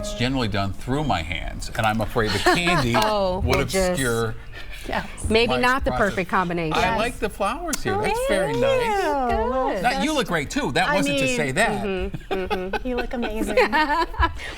it's generally done through my hands, and I'm afraid the candy would obscure. Maybe not the perfect combination. I like the flowers here. That's very nice. Good. Now, you look great too. That wasn't to say that. You look amazing.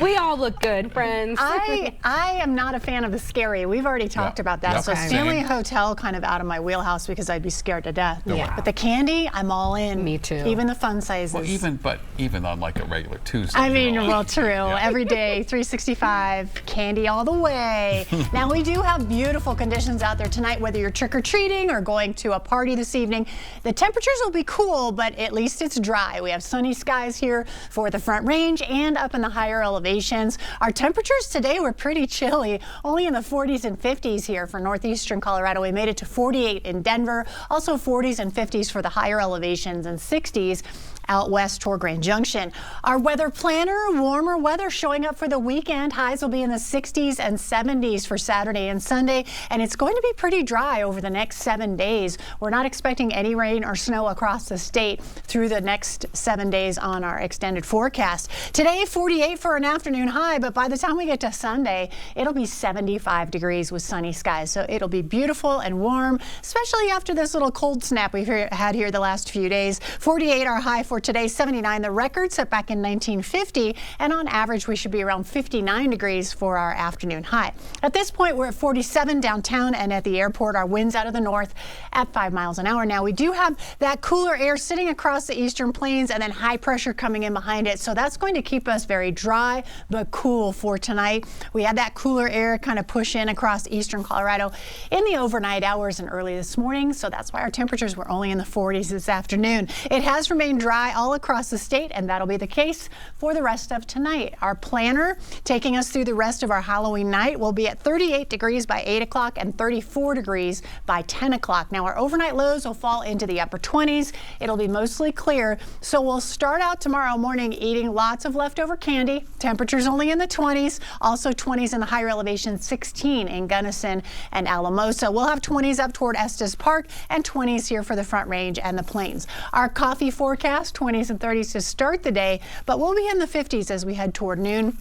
We all look good, friends. I am not a fan of the scary. We've already talked about that. So Stanley Hotel kind of out of my wheelhouse because I'd be scared to death. But the candy, I'm all in. Me too. Even the fun sizes. Well, even on like a regular Tuesday. I mean, well, true. Every day, 365, candy all the way. Now, we do have beautiful conditions out there tonight, whether you're trick-or-treating or going to a party this evening. The temperatures will be cool, but at least it's dry. We have sunny skies here for the Front Range and up in the higher elevations. Our temperatures today were pretty chilly, only in the 40s and 50s here for northeastern Colorado. We made it to 48 in Denver, also 40s and 50s for the higher elevations and 60s out west toward Grand Junction. Our weather planner, warmer weather showing up for the weekend. Highs will be in the 60s and 70s for Saturday and Sunday, and it's going to be pretty dry over the next 7 days. We're not expecting any rain or snow across the state through the next 7 days on our extended forecast. Today, 48 for an afternoon high, but by the time we get to Sunday, it'll be 75 degrees with sunny skies. So it'll be beautiful and warm, especially after this little cold snap we've had here the last few days. 48 our high for today, 79 the record set back in 1950, and on average we should be around 59 degrees for our afternoon high. At this point, we're at 47 downtown and at the airport. Our winds out of the north at 5 miles an hour. Now, we do have that cooler air sitting across the eastern plains and then high pressure coming in behind it, so that's going to keep us very dry but cool for tonight. We had that cooler air kind of push in across eastern Colorado in the overnight hours and early this morning, so that's why our temperatures were only in the 40s this afternoon. It has remained dry all across the state, and that'll be the case for the rest of tonight. Our planner taking us through the rest of our Halloween night will be at 38 degrees by 8 o'clock and 34 degrees by 10 o'clock. Now, our overnight lows will fall into the upper 20s. It'll be mostly clear, so we'll start out tomorrow morning eating lots of leftover candy. Temperatures only in the 20s, also 20s in the higher elevation, 16 in Gunnison and Alamosa. We'll have 20s up toward Estes Park and 20s here for the Front Range and the Plains. Our coffee forecast, 20s and 30s to start the day, but we'll be in the 50s as we head toward noon,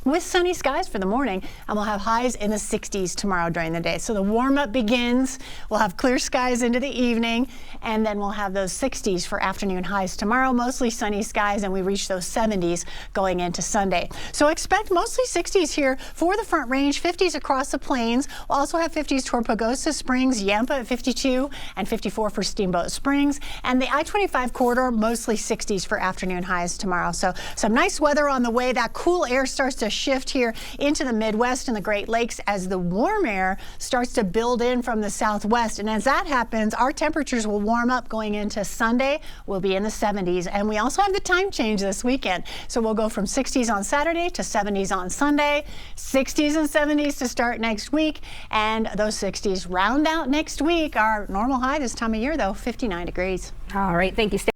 with sunny skies for the morning, and we'll have highs in the 60s tomorrow during the day. So the warm-up begins. We'll have clear skies into the evening, and then we'll have those 60s for afternoon highs tomorrow, mostly sunny skies, and we reach those 70s going into Sunday. So expect mostly 60s here for the Front Range, 50s across the plains. We'll also have 50s toward Pagosa Springs, Yampa at 52, and 54 for Steamboat Springs, and the I-25 corridor, mostly 60s for afternoon highs tomorrow. So some nice weather on the way. That cool air starts to shift here into the Midwest and the Great Lakes as the warm air starts to build in from the southwest. And as that happens, our temperatures will warm up going into Sunday. We'll be in the 70s. And we also have the time change this weekend. So we'll go from 60s on Saturday to 70s on Sunday, 60s and 70s to start next week. And those 60s round out next week. Our normal high this time of year, though, 59 degrees. All right. Thank you, Stacey.